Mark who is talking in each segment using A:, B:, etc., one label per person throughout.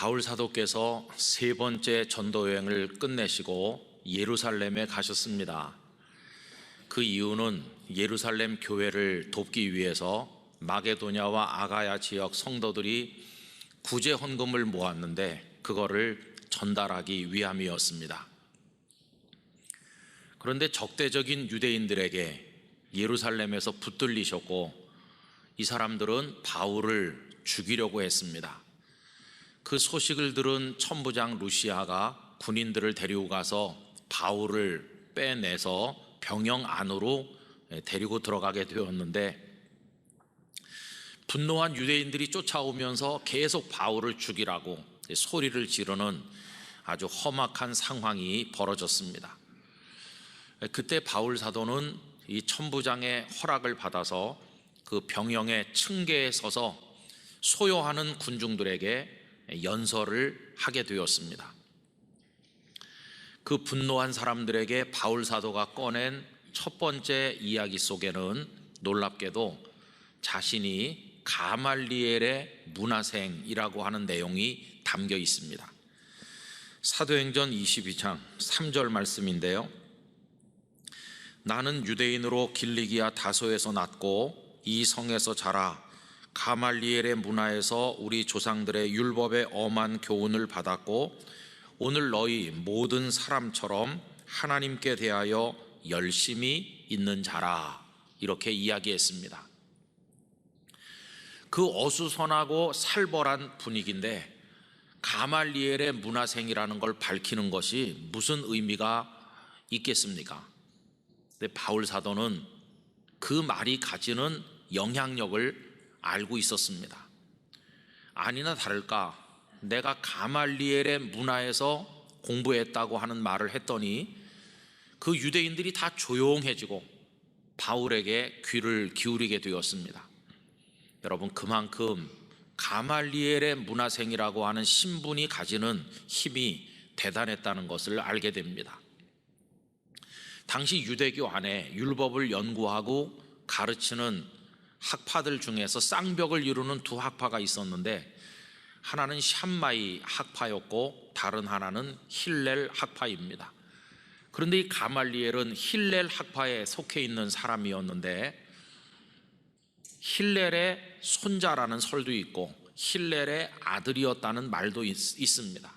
A: 바울 사도께서 세 번째 전도 여행을 끝내시고 예루살렘에 가셨습니다. 그 이유는 예루살렘 교회를 돕기 위해서 마게도냐와 아가야 지역 성도들이 구제 헌금을 모았는데 그거를 전달하기 위함이었습니다. 그런데 적대적인 유대인들에게 예루살렘에서 붙들리셨고 이 사람들은 바울을 죽이려고 했습니다. 그 소식을 들은 천부장 루시아가 군인들을 데리고 가서 바울을 빼내서 병영 안으로 데리고 들어가게 되었는데, 분노한 유대인들이 쫓아오면서 계속 바울을 죽이라고 소리를 지르는 아주 험악한 상황이 벌어졌습니다. 그때 바울 사도는 이 천부장의 허락을 받아서 그 병영의 층계에 서서 소요하는 군중들에게 연설을 하게 되었습니다. 그 분노한 사람들에게 바울 사도가 꺼낸 첫 번째 이야기 속에는 놀랍게도 자신이 가말리엘의 문화생이라고 하는 내용이 담겨 있습니다. 사도행전 22장 3절 말씀인데요, 나는 유대인으로 길리기아 다소에서 났고 이 성에서 자라 가말리엘의 문화에서 우리 조상들의 율법의 엄한 교훈을 받았고 오늘 너희 모든 사람처럼 하나님께 대하여 열심히 있는 자라, 이렇게 이야기했습니다. 그 어수선하고 살벌한 분위기인데 가말리엘의 문화생이라는 걸 밝히는 것이 무슨 의미가 있겠습니까? 근데 바울 사도는 그 말이 가지는 영향력을 알고 있었습니다. 아니나 다를까 내가 가말리엘의 문화에서 공부했다고 하는 말을 했더니 그 유대인들이 다 조용해지고 바울에게 귀를 기울이게 되었습니다. 여러분, 그만큼 가말리엘의 문화생이라고 하는 신분이 가지는 힘이 대단했다는 것을 알게 됩니다. 당시 유대교 안에 율법을 연구하고 가르치는 학파들 중에서 쌍벽을 이루는 두 학파가 있었는데, 하나는 샴마이 학파였고 다른 하나는 힐렐 학파입니다. 그런데 이 가말리엘은 힐렐 학파에 속해 있는 사람이었는데, 힐렐의 손자라는 설도 있고 힐렐의 아들이었다는 말도 있습니다.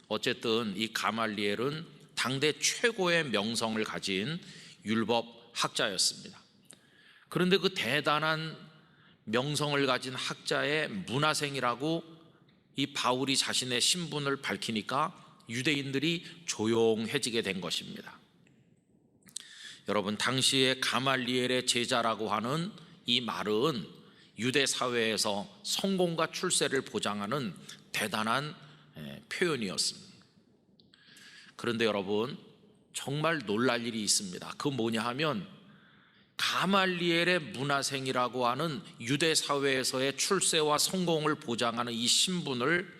A: 어쨌든 이 가말리엘은 당대 최고의 명성을 가진 율법 학자였습니다. 그런데 그 대단한 명성을 가진 학자의 문화생이라고 이 바울이 자신의 신분을 밝히니까 유대인들이 조용해지게 된 것입니다. 여러분, 당시에 가말리엘의 제자라고 하는 이 말은 유대 사회에서 성공과 출세를 보장하는 대단한 표현이었습니다. 그런데 여러분, 정말 놀랄 일이 있습니다. 그 뭐냐 하면 가말리엘의 문화생이라고 하는 유대 사회에서의 출세와 성공을 보장하는 이 신분을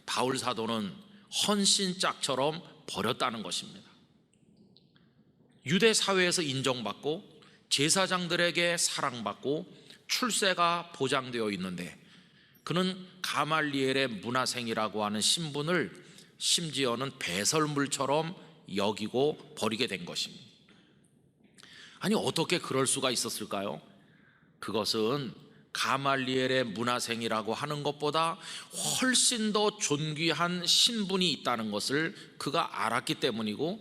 A: 바울 사도는 헌신짝처럼 버렸다는 것입니다. 유대 사회에서 인정받고 제사장들에게 사랑받고 출세가 보장되어 있는데 그는 가말리엘의 문화생이라고 하는 신분을 심지어는 배설물처럼 여기고 버리게 된 것입니다. 아니, 어떻게 그럴 수가 있었을까요? 그것은 가말리엘의 문화생이라고 하는 것보다 훨씬 더 존귀한 신분이 있다는 것을 그가 알았기 때문이고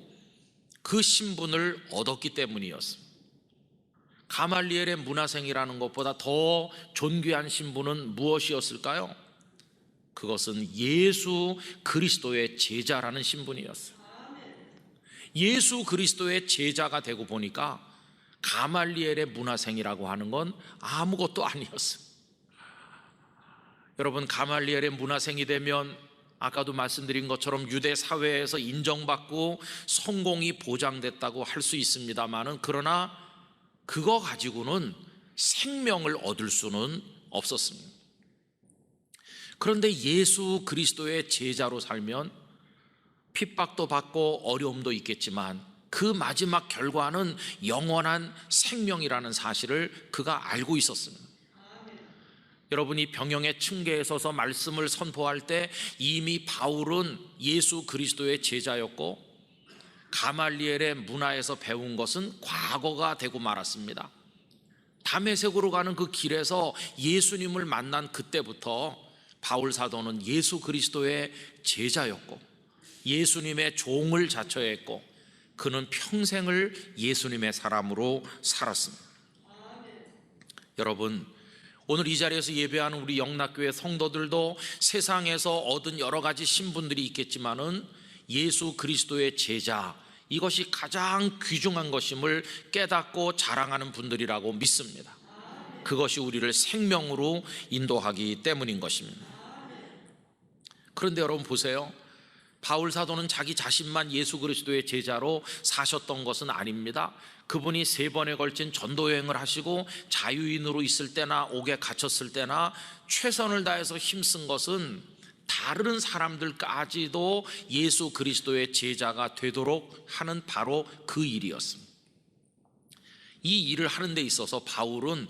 A: 그 신분을 얻었기 때문이었습니다. 가말리엘의 문화생이라는 것보다 더 존귀한 신분은 무엇이었을까요? 그것은 예수 그리스도의 제자라는 신분이었어요. 예수 그리스도의 제자가 되고 보니까 가말리엘의 문화생이라고 하는 건 아무것도 아니었어요. 여러분, 가말리엘의 문화생이 되면 아까도 말씀드린 것처럼 유대 사회에서 인정받고 성공이 보장됐다고 할 수 있습니다만은, 그러나 그거 가지고는 생명을 얻을 수는 없었습니다. 그런데 예수 그리스도의 제자로 살면 핍박도 받고 어려움도 있겠지만 그 마지막 결과는 영원한 생명이라는 사실을 그가 알고 있었습니다. 여러분이 병영의 층계에 서서 말씀을 선포할 때 이미 바울은 예수 그리스도의 제자였고 가말리엘의 문화에서 배운 것은 과거가 되고 말았습니다. 다메섹으로 가는 그 길에서 예수님을 만난 그때부터 바울 사도는 예수 그리스도의 제자였고 예수님의 종을 자처했고 그는 평생을 예수님의 사람으로 살았습니다. 여러분, 오늘 이 자리에서 예배하는 우리 영락교회 성도들도 세상에서 얻은 여러 가지 신분들이 있겠지만은 예수 그리스도의 제자, 이것이 가장 귀중한 것임을 깨닫고 자랑하는 분들이라고 믿습니다. 그것이 우리를 생명으로 인도하기 때문인 것입니다. 그런데 여러분 보세요. 바울 사도는 자기 자신만 예수 그리스도의 제자로 사셨던 것은 아닙니다. 그분이 3번에 걸친 전도 여행을 하시고 자유인으로 있을 때나 옥에 갇혔을 때나 최선을 다해서 힘쓴 것은 다른 사람들까지도 예수 그리스도의 제자가 되도록 하는 바로 그 일이었습니다. 이 일을 하는 데 있어서 바울은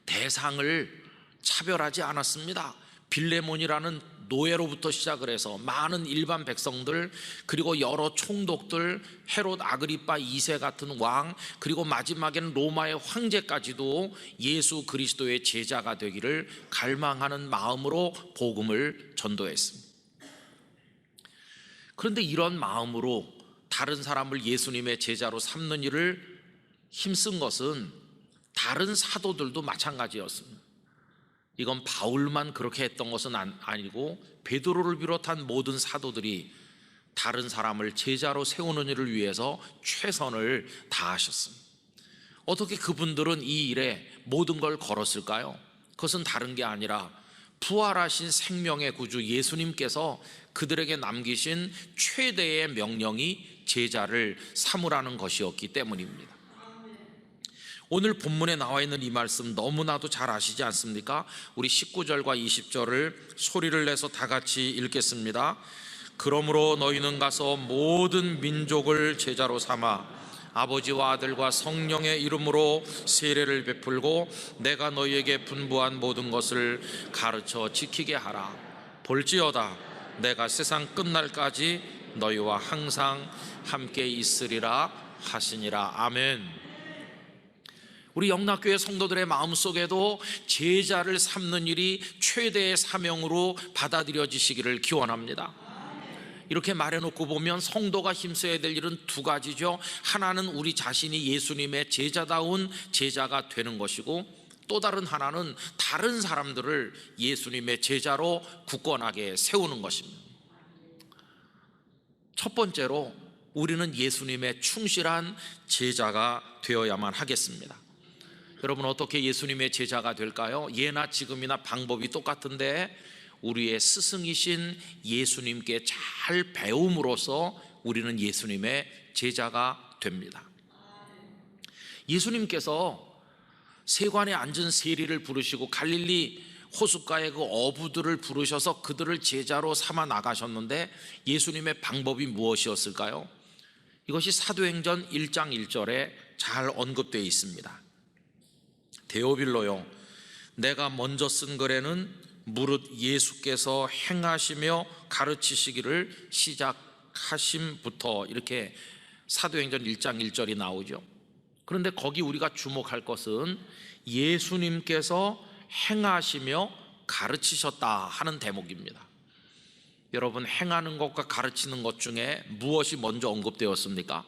A: 대상을 차별하지 않았습니다. 빌레몬이라는 노예로부터 시작을 해서 많은 일반 백성들, 그리고 여러 총독들, 헤롯 아그리파 2세 같은 왕, 그리고 마지막에는 로마의 황제까지도 예수 그리스도의 제자가 되기를 갈망하는 마음으로 복음을 전도했습니다. 그런데 이런 마음으로 다른 사람을 예수님의 제자로 삼는 일을 힘쓴 것은 다른 사도들도 마찬가지였습니다. 이건 바울만 그렇게 했던 것은 아니고 베드로를 비롯한 모든 사도들이 다른 사람을 제자로 세우는 일을 위해서 최선을 다하셨습니다. 어떻게 그분들은 이 일에 모든 걸 걸었을까요? 그것은 다른 게 아니라 부활하신 생명의 구주 예수님께서 그들에게 남기신 최대의 명령이 제자를 삼으라는 것이었기 때문입니다. 오늘 본문에 나와 있는 이 말씀 너무나도 잘 아시지 않습니까? 우리 19절과 20절을 소리를 내서 다 같이 읽겠습니다. 그러므로 너희는 가서 모든 민족을 제자로 삼아 아버지와 아들과 성령의 이름으로 세례를 베풀고 내가 너희에게 분부한 모든 것을 가르쳐 지키게 하라. 볼지어다 내가 세상 끝날까지 너희와 항상 함께 있으리라 하시니라. 아멘. 우리 영락교회 성도들의 마음속에도 제자를 삼는 일이 최대의 사명으로 받아들여지시기를 기원합니다. 이렇게 말해놓고 보면 성도가 힘써야 될 일은 2가지죠. 하나는 우리 자신이 예수님의 제자다운 제자가 되는 것이고, 또 다른 하나는 다른 사람들을 예수님의 제자로 굳건하게 세우는 것입니다. 첫 번째로 우리는 예수님의 충실한 제자가 되어야만 하겠습니다. 여러분, 어떻게 예수님의 제자가 될까요? 예나 지금이나 방법이 똑같은데 우리의 스승이신 예수님께 잘 배움으로써 우리는 예수님의 제자가 됩니다. 예수님께서 세관에 앉은 세리를 부르시고 갈릴리 호숫가의 그 어부들을 부르셔서 그들을 제자로 삼아 나가셨는데 예수님의 방법이 무엇이었을까요? 이것이 사도행전 1장 1절에 잘 언급되어 있습니다. 데오빌로요, 내가 먼저 쓴 글에는 무릇 예수께서 행하시며 가르치시기를 시작하심부터, 이렇게 사도행전 1장 1절이 나오죠. 그런데 거기 우리가 주목할 것은 예수님께서 행하시며 가르치셨다 하는 대목입니다. 여러분, 행하는 것과 가르치는 것 중에 무엇이 먼저 언급되었습니까?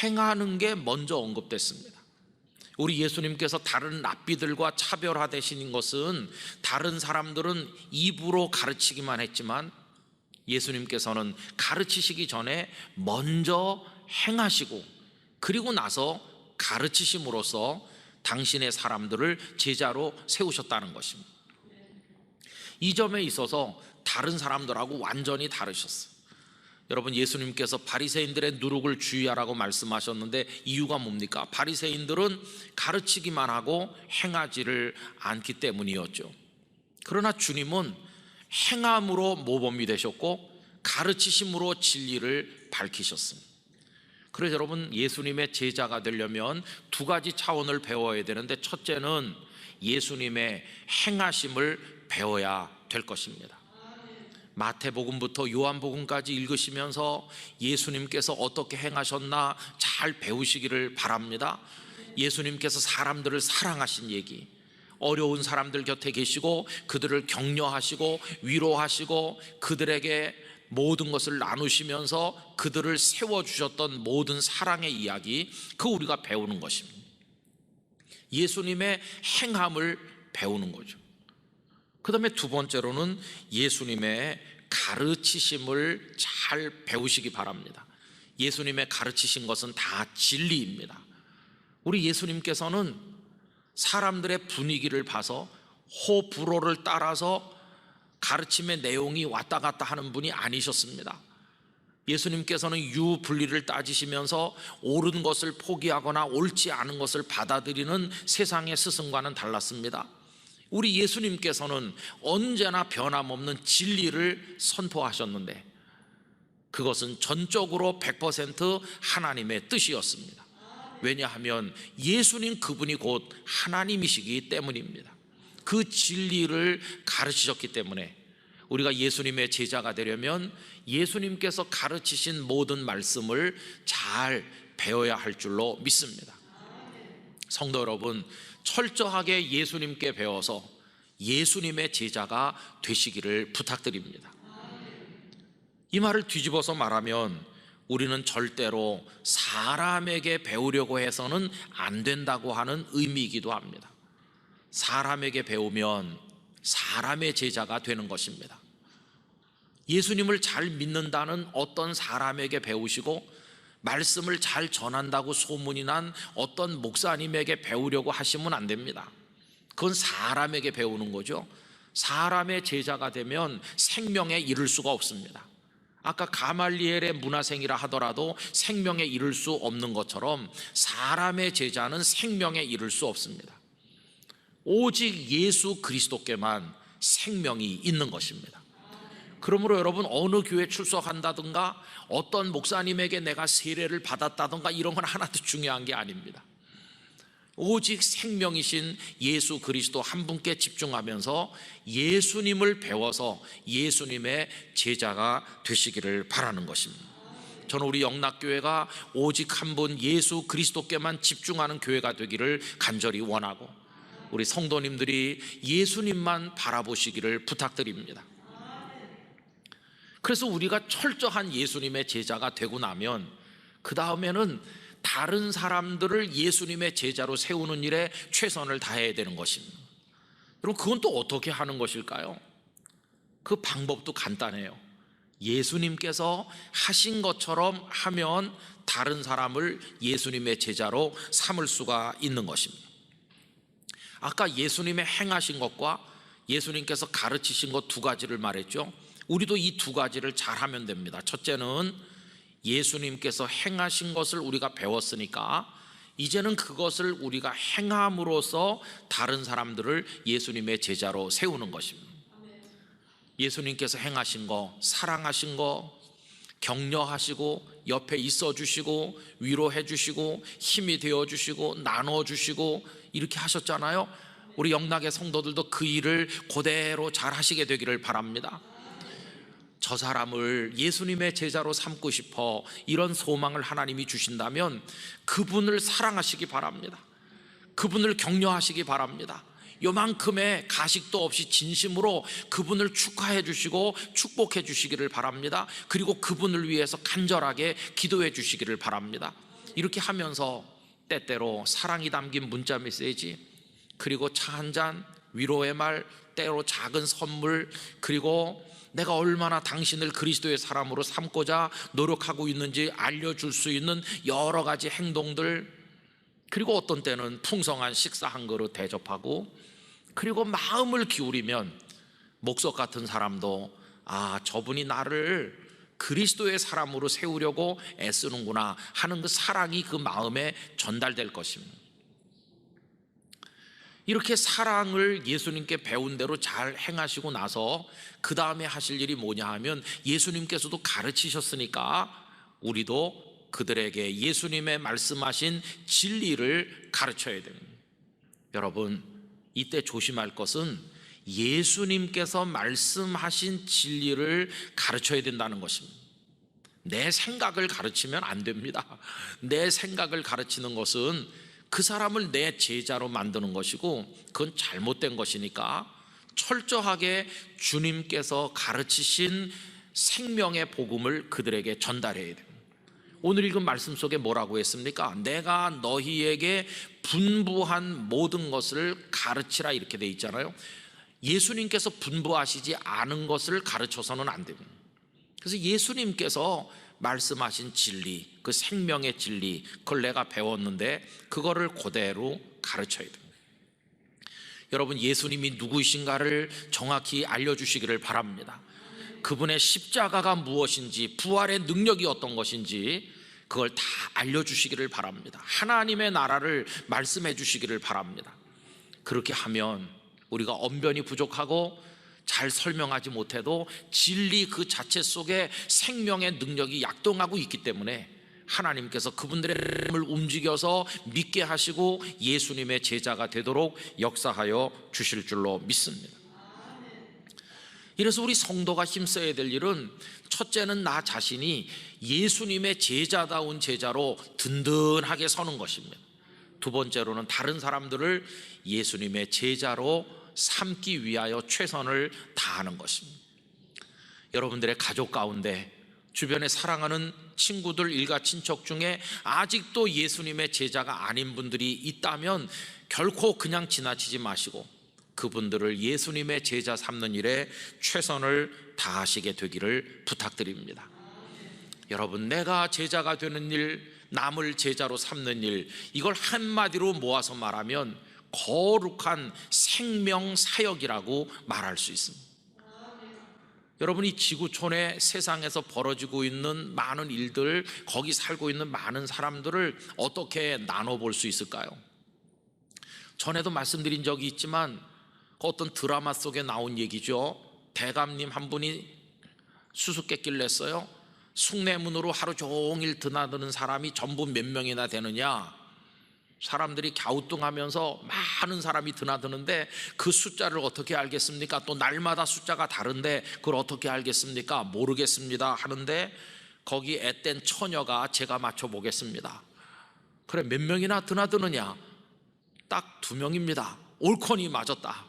A: 행하는 게 먼저 언급됐습니다. 우리 예수님께서 다른 랍비들과 차별화되신 것은 다른 사람들은 입으로 가르치기만 했지만 예수님께서는 가르치시기 전에 먼저 행하시고 그리고 나서 가르치심으로써 당신의 사람들을 제자로 세우셨다는 것입니다. 이 점에 있어서 다른 사람들하고 완전히 다르셨어요. 여러분, 예수님께서 바리새인들의 누룩을 주의하라고 말씀하셨는데 이유가 뭡니까? 바리새인들은 가르치기만 하고 행하지를 않기 때문이었죠. 그러나 주님은 행함으로 모범이 되셨고 가르치심으로 진리를 밝히셨습니다. 그래서 여러분, 예수님의 제자가 되려면 2가지 차원을 배워야 되는데, 첫째는 예수님의 행하심을 배워야 될 것입니다. 마태복음부터 요한복음까지 읽으시면서 예수님께서 어떻게 행하셨나 잘 배우시기를 바랍니다. 예수님께서 사람들을 사랑하신 얘기, 어려운 사람들 곁에 계시고 그들을 격려하시고 위로하시고 그들에게 모든 것을 나누시면서 그들을 세워주셨던 모든 사랑의 이야기, 그 우리가 배우는 것입니다. 예수님의 행함을 배우는 거죠. 그 다음에 두 번째로는 예수님의 가르치심을 잘 배우시기 바랍니다. 예수님의 가르치신 것은 다 진리입니다. 우리 예수님께서는 사람들의 분위기를 봐서 호불호를 따라서 가르침의 내용이 왔다 갔다 하는 분이 아니셨습니다. 예수님께서는 유불리를 따지시면서 옳은 것을 포기하거나 옳지 않은 것을 받아들이는 세상의 스승과는 달랐습니다. 우리 예수님께서는 언제나 변함없는 진리를 선포하셨는데 그것은 전적으로 100% 하나님의 뜻이었습니다. 왜냐하면 예수님 그분이 곧 하나님이시기 때문입니다. 그 진리를 가르치셨기 때문에 우리가 예수님의 제자가 되려면 예수님께서 가르치신 모든 말씀을 잘 배워야 할 줄로 믿습니다. 성도 여러분, 철저하게 예수님께 배워서 예수님의 제자가 되시기를 부탁드립니다. 이 말을 뒤집어서 말하면 우리는 절대로 사람에게 배우려고 해서는 안 된다고 하는 의미이기도 합니다. 사람에게 배우면 사람의 제자가 되는 것입니다. 예수님을 잘 믿는다는 어떤 사람에게 배우시고 말씀을 잘 전한다고 소문이 난 어떤 목사님에게 배우려고 하시면 안 됩니다. 그건 사람에게 배우는 거죠. 사람의 제자가 되면 생명에 이를 수가 없습니다. 아까 가말리엘의 문화생이라 하더라도 생명에 이를 수 없는 것처럼 사람의 제자는 생명에 이를 수 없습니다. 오직 예수 그리스도께만 생명이 있는 것입니다. 그러므로 여러분, 어느 교회 출석한다든가 어떤 목사님에게 내가 세례를 받았다든가 이런 건 하나도 중요한 게 아닙니다. 오직 생명이신 예수 그리스도 한 분께 집중하면서 예수님을 배워서 예수님의 제자가 되시기를 바라는 것입니다. 저는 우리 영락교회가 오직 한 분 예수 그리스도께만 집중하는 교회가 되기를 간절히 원하고 우리 성도님들이 예수님만 바라보시기를 부탁드립니다. 그래서 우리가 철저한 예수님의 제자가 되고 나면 그 다음에는 다른 사람들을 예수님의 제자로 세우는 일에 최선을 다해야 되는 것입니다. 그럼 그건 또 어떻게 하는 것일까요? 그 방법도 간단해요. 예수님께서 하신 것처럼 하면 다른 사람을 예수님의 제자로 삼을 수가 있는 것입니다. 아까 예수님의 행하신 것과 예수님께서 가르치신 것 두 가지를 말했죠. 우리도 이 두 가지를 잘하면 됩니다. 첫째는 예수님께서 행하신 것을 우리가 배웠으니까 이제는 그것을 우리가 행함으로써 다른 사람들을 예수님의 제자로 세우는 것입니다. 예수님께서 행하신 거, 사랑하신 거, 격려하시고 옆에 있어 주시고 위로해 주시고 힘이 되어 주시고 나눠 주시고 이렇게 하셨잖아요. 우리 영락의 성도들도 그 일을 그대로 잘 하시게 되기를 바랍니다. 저 사람을 예수님의 제자로 삼고 싶어 이런 소망을 하나님이 주신다면 그분을 사랑하시기 바랍니다. 그분을 격려하시기 바랍니다. 요만큼의 가식도 없이 진심으로 그분을 축하해 주시고 축복해 주시기를 바랍니다. 그리고 그분을 위해서 간절하게 기도해 주시기를 바랍니다. 이렇게 하면서 때때로 사랑이 담긴 문자 메시지, 그리고 차 한 잔, 위로의 말, 때로 작은 선물, 그리고 내가 얼마나 당신을 그리스도의 사람으로 삼고자 노력하고 있는지 알려줄 수 있는 여러 가지 행동들, 그리고 어떤 때는 풍성한 식사 한 그릇 대접하고, 그리고 마음을 기울이면 목석 같은 사람도 저분이 나를 그리스도의 사람으로 세우려고 애쓰는구나 하는 그 사랑이 그 마음에 전달될 것입니다. 이렇게 사랑을 예수님께 배운 대로 잘 행하시고 나서 그 다음에 하실 일이 뭐냐 하면 예수님께서도 가르치셨으니까 우리도 그들에게 예수님의 말씀하신 진리를 가르쳐야 됩니다. 여러분, 이때 조심할 것은 예수님께서 말씀하신 진리를 가르쳐야 된다는 것입니다. 내 생각을 가르치면 안 됩니다. 내 생각을 가르치는 것은 그 사람을 내 제자로 만드는 것이고 그건 잘못된 것이니까 철저하게 주님께서 가르치신 생명의 복음을 그들에게 전달해야 됩니다. 오늘 읽은 말씀 속에 뭐라고 했습니까? 내가 너희에게 분부한 모든 것을 가르치라 이렇게 돼 있잖아요. 예수님께서 분부하시지 않은 것을 가르쳐서는 안 됩니다. 그래서 예수님께서 말씀하신 진리, 그 생명의 진리, 그걸 내가 배웠는데 그거를 그대로 가르쳐야 됩니다. 여러분, 예수님이 누구이신가를 정확히 알려주시기를 바랍니다. 그분의 십자가가 무엇인지, 부활의 능력이 어떤 것인지 그걸 다 알려주시기를 바랍니다. 하나님의 나라를 말씀해 주시기를 바랍니다. 그렇게 하면 우리가 언변이 부족하고 잘 설명하지 못해도 진리 그 자체 속에 생명의 능력이 약동하고 있기 때문에 하나님께서 그분들의 마음을 움직여서 믿게 하시고 예수님의 제자가 되도록 역사하여 주실 줄로 믿습니다. 이래서 우리 성도가 힘써야 될 일은 첫째는 나 자신이 예수님의 제자다운 제자로 든든하게 서는 것입니다. 두 번째로는 다른 사람들을 예수님의 제자로 삼기 위하여 최선을 다하는 것입니다. 여러분들의 가족 가운데 주변에 사랑하는 친구들, 일가 친척 중에 아직도 예수님의 제자가 아닌 분들이 있다면 결코 그냥 지나치지 마시고 그분들을 예수님의 제자 삼는 일에 최선을 다하시게 되기를 부탁드립니다. 여러분, 내가 제자가 되는 일, 남을 제자로 삼는 일, 이걸 한마디로 모아서 말하면 거룩한 생명 사역이라고 말할 수 있습니다. 여러분이 지구촌의 세상에서 벌어지고 있는 많은 일들, 거기 살고 있는 많은 사람들을 어떻게 나눠볼 수 있을까요? 전에도 말씀드린 적이 있지만 어떤 드라마 속에 나온 얘기죠. 대감님 한 분이 수수께끼를 냈어요. 숭례문으로 하루 종일 드나드는 사람이 전부 몇 명이나 되느냐. 사람들이 갸우뚱하면서 많은 사람이 드나드는데 그 숫자를 어떻게 알겠습니까? 또 날마다 숫자가 다른데 그걸 어떻게 알겠습니까? 모르겠습니다 하는데 거기 앳된 처녀가 제가 맞춰보겠습니다. 그래, 몇 명이나 드나드느냐? 딱 2명입니다. 옳거니 맞았다.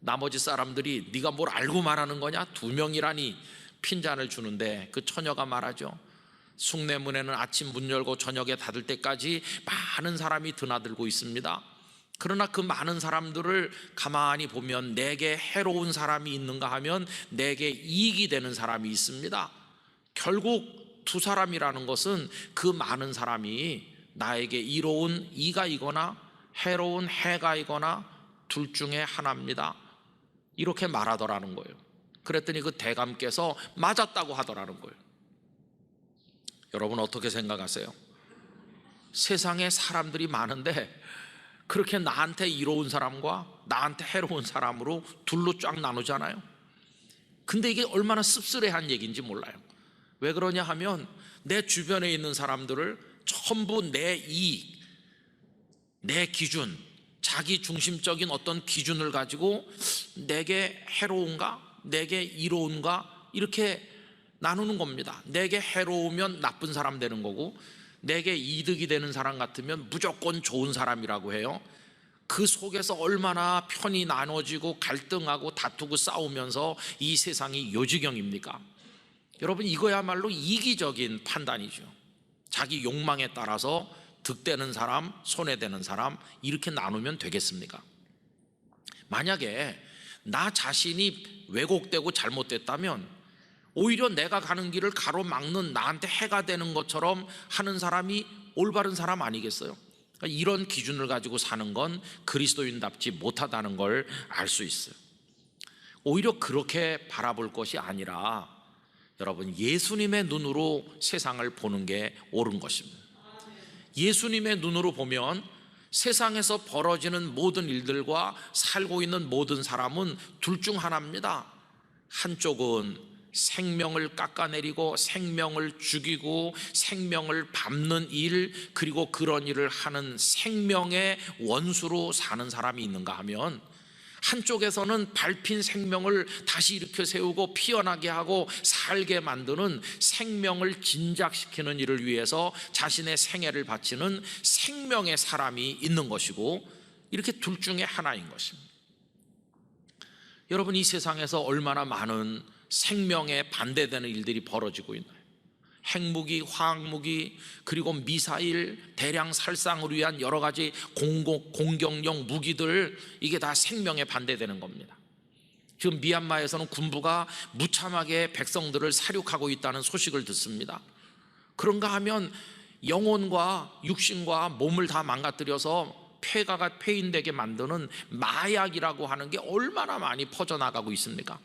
A: 나머지 사람들이 네가 뭘 알고 말하는 거냐? 2명이라니 핀잔을 주는데 그 처녀가 말하죠. 숭례문에는 아침 문 열고 저녁에 닫을 때까지 많은 사람이 드나들고 있습니다. 그러나 그 많은 사람들을 가만히 보면 내게 해로운 사람이 있는가 하면 내게 이익이 되는 사람이 있습니다. 결국 두 사람이라는 것은 그 많은 사람이 나에게 이로운 이가이거나 해로운 해가이거나 둘 중에 하나입니다. 이렇게 말하더라는 거예요. 그랬더니 그 대감께서 맞았다고 하더라는 거예요. 여러분 어떻게 생각하세요? 세상에 사람들이 많은데 그렇게 나한테 이로운 사람과 나한테 해로운 사람으로 둘로 쫙 나누잖아요. 근데 이게 얼마나 씁쓸해한 얘기인지 몰라요. 왜 그러냐 하면 내 주변에 있는 사람들을 전부 내 이익, 내 기준, 자기 중심적인 어떤 기준을 가지고 내게 해로운가, 내게 이로운가 이렇게 나누는 겁니다. 내게 해로우면 나쁜 사람 되는 거고 내게 이득이 되는 사람 같으면 무조건 좋은 사람이라고 해요. 그 속에서 얼마나 편이 나눠지고 갈등하고 다투고 싸우면서 이 세상이 요지경입니까? 여러분, 이거야말로 이기적인 판단이죠. 자기 욕망에 따라서 득되는 사람, 손해되는 사람 이렇게 나누면 되겠습니까? 만약에 나 자신이 왜곡되고 잘못됐다면 오히려 내가 가는 길을 가로막는 나한테 해가 되는 것처럼 하는 사람이 올바른 사람 아니겠어요? 그러니까 이런 기준을 가지고 사는 건 그리스도인답지 못하다는 걸 알 수 있어요. 오히려 그렇게 바라볼 것이 아니라 여러분 예수님의 눈으로 세상을 보는 게 옳은 것입니다. 예수님의 눈으로 보면 세상에서 벌어지는 모든 일들과 살고 있는 모든 사람은 둘 중 하나입니다. 한쪽은 생명을 깎아내리고 생명을 죽이고 생명을 밟는 일, 그리고 그런 일을 하는 생명의 원수로 사는 사람이 있는가 하면 한쪽에서는 밟힌 생명을 다시 일으켜 세우고 피어나게 하고 살게 만드는 생명을 진작시키는 일을 위해서 자신의 생애를 바치는 생명의 사람이 있는 것이고, 이렇게 둘 중에 하나인 것입니다. 여러분, 이 세상에서 얼마나 많은 생명에 반대되는 일들이 벌어지고 있나요? 핵무기, 화학무기, 그리고 미사일, 대량 살상을 위한 여러 가지 공격용 무기들, 이게 다 생명에 반대되는 겁니다. 지금 미얀마에서는 군부가 무참하게 백성들을 사륙하고 있다는 소식을 듣습니다. 그런가 하면 영혼과 육신과 몸을 다 망가뜨려서 폐가가 폐인되게 만드는 마약이라고 하는 게 얼마나 많이 퍼져나가고 있습니까?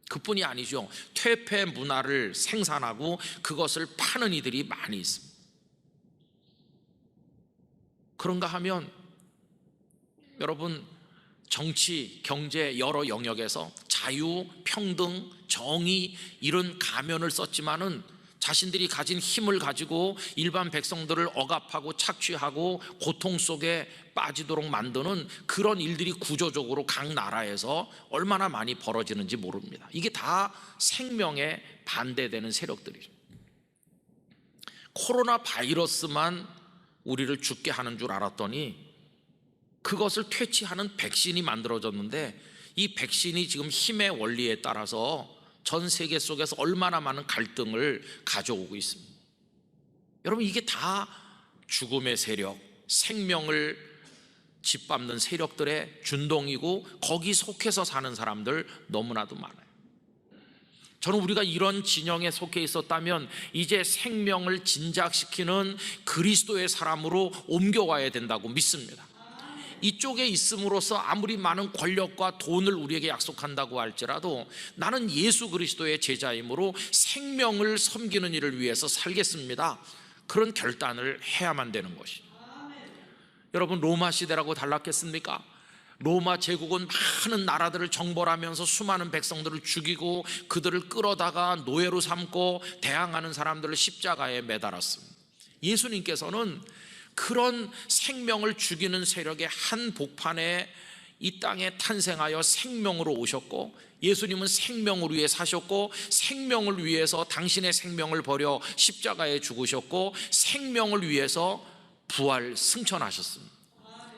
A: 그뿐이 아니죠. 퇴폐 문화를 생산하고 그것을 파는 이들이 많이 있습니다. 그런가 하면 여러분, 정치, 경제 여러 영역에서 자유, 평등, 정의 이런 가면을 썼지만은 자신들이 가진 힘을 가지고 일반 백성들을 억압하고 착취하고 고통 속에 빠지도록 만드는 그런 일들이 구조적으로 각 나라에서 얼마나 많이 벌어지는지 모릅니다. 이게 다 생명에 반대되는 세력들이죠. 코로나 바이러스만 우리를 죽게 하는 줄 알았더니 그것을 퇴치하는 백신이 만들어졌는데, 이 백신이 지금 힘의 원리에 따라서 전 세계 속에서 얼마나 많은 갈등을 가져오고 있습니다. 여러분, 이게 다 죽음의 세력, 생명을 짓밟는 세력들의 준동이고, 거기 속해서 사는 사람들 너무나도 많아요. 저는 우리가 이런 진영에 속해 있었다면 이제 생명을 진작시키는 그리스도의 사람으로 옮겨와야 된다고 믿습니다. 이쪽에 있음으로써 아무리 많은 권력과 돈을 우리에게 약속한다고 할지라도 나는 예수 그리스도의 제자이므로 생명을 섬기는 일을 위해서 살겠습니다, 그런 결단을 해야만 되는 것이죠. 여러분, 로마 시대라고 달랐겠습니까? 로마 제국은 많은 나라들을 정벌하면서 수많은 백성들을 죽이고 그들을 끌어다가 노예로 삼고 대항하는 사람들을 십자가에 매달았습니다. 예수님께서는 그런 생명을 죽이는 세력의 한 복판에 이 땅에 탄생하여 생명으로 오셨고, 예수님은 생명을 위해 사셨고, 생명을 위해서 당신의 생명을 버려 십자가에 죽으셨고, 생명을 위해서 부활 승천하셨습니다.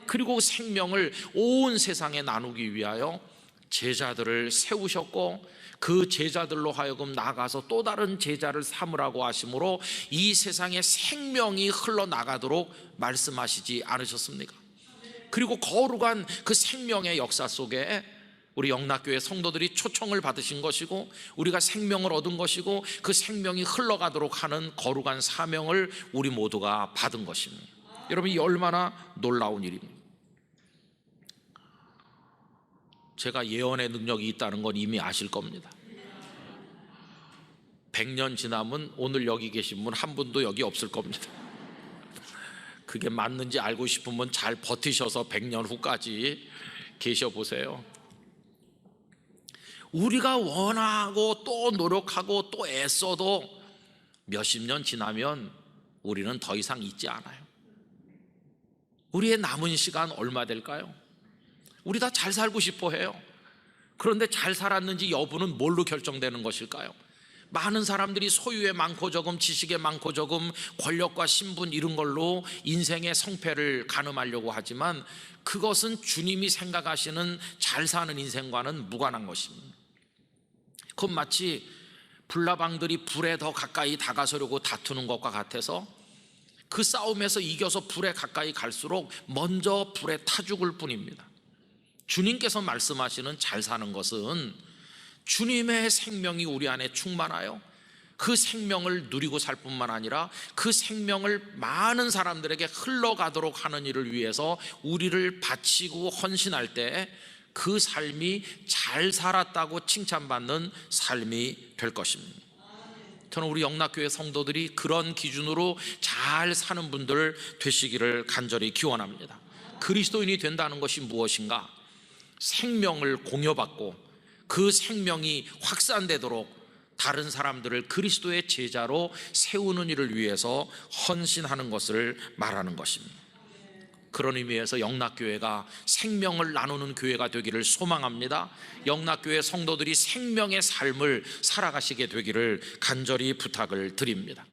A: 그리고 생명을 온 세상에 나누기 위하여 제자들을 세우셨고, 그 제자들로 하여금 나가서 또 다른 제자를 삼으라고 하심으로 이 세상에 생명이 흘러나가도록 말씀하시지 않으셨습니까? 그리고 거룩한 그 생명의 역사 속에 우리 영락교회 성도들이 초청을 받으신 것이고, 우리가 생명을 얻은 것이고, 그 생명이 흘러가도록 하는 거룩한 사명을 우리 모두가 받은 것입니다. 여러분, 이 얼마나 놀라운 일입니까? 제가 예언의 능력이 있다는 건 이미 아실 겁니다. 100년 지나면 오늘 여기 계신 분 한 분도 여기 없을 겁니다. 그게 맞는지 알고 싶으면 잘 버티셔서 100년 후까지 계셔보세요. 우리가 원하고 또 노력하고 또 애써도 몇십 년 지나면 우리는 더 이상 있지 않아요. 우리의 남은 시간 얼마 될까요? 우리 다 잘 살고 싶어 해요. 그런데 잘 살았는지 여부는 뭘로 결정되는 것일까요? 많은 사람들이 소유에 많고 적음, 지식에 많고 적음, 권력과 신분 이런 걸로 인생의 성패를 가늠하려고 하지만 그것은 주님이 생각하시는 잘 사는 인생과는 무관한 것입니다. 그건 마치 불나방들이 불에 더 가까이 다가서려고 다투는 것과 같아서 그 싸움에서 이겨서 불에 가까이 갈수록 먼저 불에 타 죽을 뿐입니다. 주님께서 말씀하시는 잘 사는 것은 주님의 생명이 우리 안에 충만하여 그 생명을 누리고 살 뿐만 아니라 그 생명을 많은 사람들에게 흘러가도록 하는 일을 위해서 우리를 바치고 헌신할 때 그 삶이 잘 살았다고 칭찬받는 삶이 될 것입니다. 저는 우리 영락교회 성도들이 그런 기준으로 잘 사는 분들 되시기를 간절히 기원합니다. 그리스도인이 된다는 것이 무엇인가? 생명을 공여받고 그 생명이 확산되도록 다른 사람들을 그리스도의 제자로 세우는 일을 위해서 헌신하는 것을 말하는 것입니다. 그런 의미에서 영락교회가 생명을 나누는 교회가 되기를 소망합니다. 영락교회 성도들이 생명의 삶을 살아가시게 되기를 간절히 부탁을 드립니다.